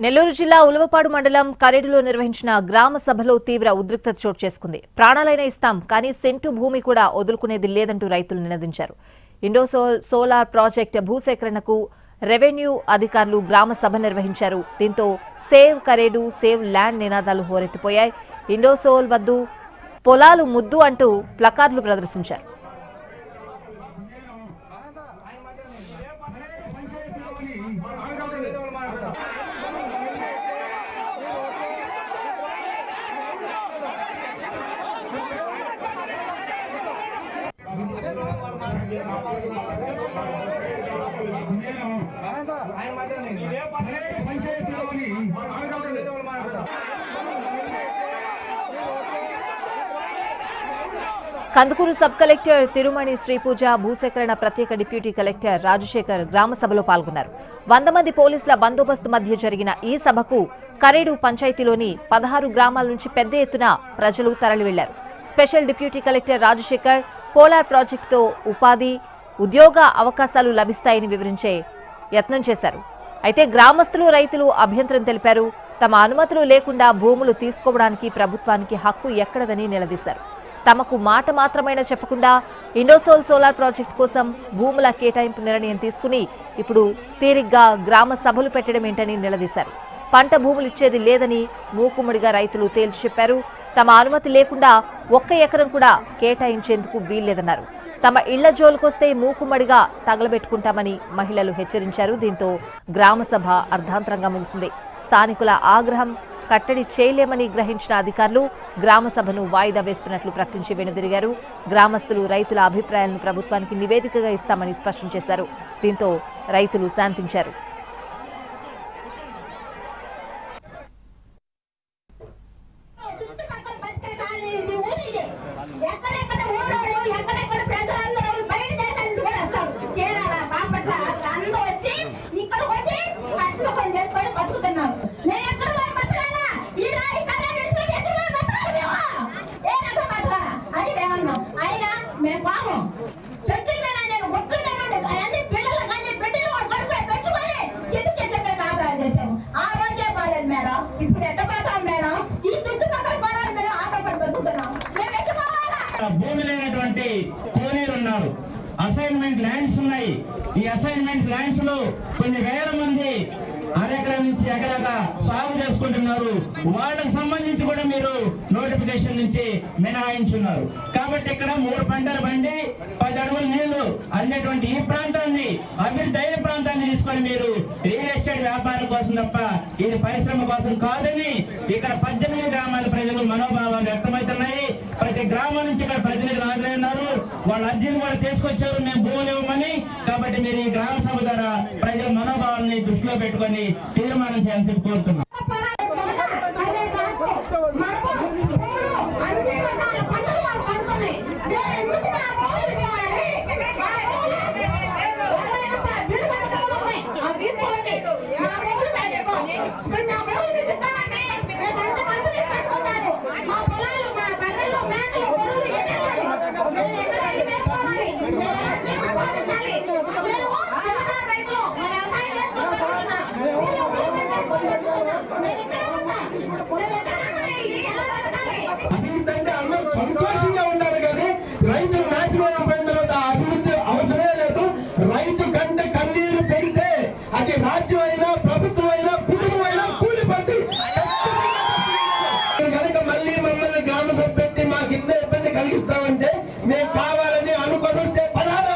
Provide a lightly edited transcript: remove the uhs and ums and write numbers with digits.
నెల్లూరు జిల్లా ఉలవపాడు మండలం కరేడులో నిర్వహించిన గ్రామ సభలో తీవ్ర ఉద్రిక్తత చోటు చేసుకుంది. ప్రాణాలైనా ఇస్తాం కానీ సెంటు భూమి కూడా వదులుకునేది లేదంటూ రైతులు నినదించారు. సోలార్ ప్రాజెక్టు భూసేకరణకు రెవెన్యూ అధికారులు గ్రామ సభ నిర్వహించారు. దీంతో సేవ్ కరేడు సేవ్ ల్యాండ్ నినాదాలు హోరెత్తిపోయాయి. ఇండోసోల్ వద్దు పొలాలు ముద్దు అంటూ ప్లకార్డులు ప్రదర్శించారు. కందుకూరు సబ్ కలెక్టర్ తిరుమణి శ్రీపూజ, భూసేకరణ ప్రత్యేక డిప్యూటీ కలెక్టర్ రాజశేఖర్ గ్రామ సభలో పాల్గొన్నారు. 100 మంది పోలీసుల బందోబస్తు మధ్య జరిగిన ఈ సభకు కరేడు పంచాయతీలోని 16 గ్రామాల నుంచి పెద్ద ఎత్తున ప్రజలు తరలివెళ్లారు. స్పెషల్ డిప్యూటీ కలెక్టర్ రాజశేఖర్ పోలార్ ప్రాజెక్టుతో ఉపాధి, ఉద్యోగ అవకాశాలు లభిస్తాయని వివరించే యత్నం చేశారు. అయితే గ్రామస్తులు, రైతులు అభ్యంతరం తెలిపారు. తమ అనుమతులు లేకుండా భూములు తీసుకోవడానికి ప్రభుత్వానికి హక్కు ఎక్కడదని నిలదీశారు. తమకు మాట మాత్రమైనా చెప్పకుండా ఇండోసోల్ సోలార్ ప్రాజెక్టు కోసం భూముల కేటాయింపు నిర్ణయం తీసుకుని ఇప్పుడు తీరిగ్గా గ్రామ సభలు పెట్టడం ఏంటని నిలదీశారు. పంట భూములు ఇచ్చేది లేదని మూకుమ్మడిగా రైతులు తేల్చి చెప్పారు. తమ అనుమతి లేకుండా 1 ఎకరం కూడా కేటాయించేందుకు వీల్లేదన్నారు. తమ ఇళ్ల జోలుకొస్తే మూకుమ్మడిగా తగలబెట్టుకుంటామని మహిళలు హెచ్చరించారు. దీంతో గ్రామ సభ అర్ధాంతరంగా ముగిసింది. స్థానికుల ఆగ్రహం కట్టడి చేయలేమని గ్రహించిన అధికారులు గ్రామ సభను వాయిదా వేస్తున్నట్లు ప్రకటించి వెనుదిరిగారు. గ్రామస్తులు రైతుల అభిప్రాయాలను ప్రభుత్వానికి నివేదికగా ఇస్తామని స్పష్టం చేశారు. దీంతో రైతులు శాంతించారు. భూమి లేనటువంటి కూలీలు ఉన్నారు, అసైన్మెంట్ ల్యాండ్స్ ఉన్నాయి. ఈ అసైన్మెంట్ ల్యాండ్స్ లో కొన్ని వేల మంది అరెకరా నుంచి ఎకరాగా సాగు చేసుకుంటున్నారు. వాళ్ళకి సంబంధించి కూడా మీరు నోటిఫికేషన్ నుంచి మినహాయించున్నారు. కాబట్టి ఇక్కడ 3 పంటలు పండి 10 అడుగుల నీళ్లు అనేటువంటి ఈ ప్రాంతాన్ని అభివృద్ధి అయిన ప్రాంతాన్ని తీసుకొని మీరు రియల్ ఎస్టేట్ వ్యాపారం కోసం తప్ప ఇది పరిశ్రమ కోసం కాదని ఇక్కడ 18 గ్రామాల ప్రజలు మనోభావాలు వ్యక్తమవుతున్నాయి. ప్రతి గ్రామం నుంచి ఇక్కడ ప్రతినిధులు హాజరైనారు. వాళ్ళ అర్జీని కూడా తీసుకొచ్చారు మేము భూములు ఇవ్వమని. కాబట్టి మీరు ఈ గ్రామ సభ ద్వారా ప్రజల మనోభావాన్ని దృష్టిలో పెట్టుకొని తీర్మానం చేయాలని చెప్పి కోరుతున్నాం. What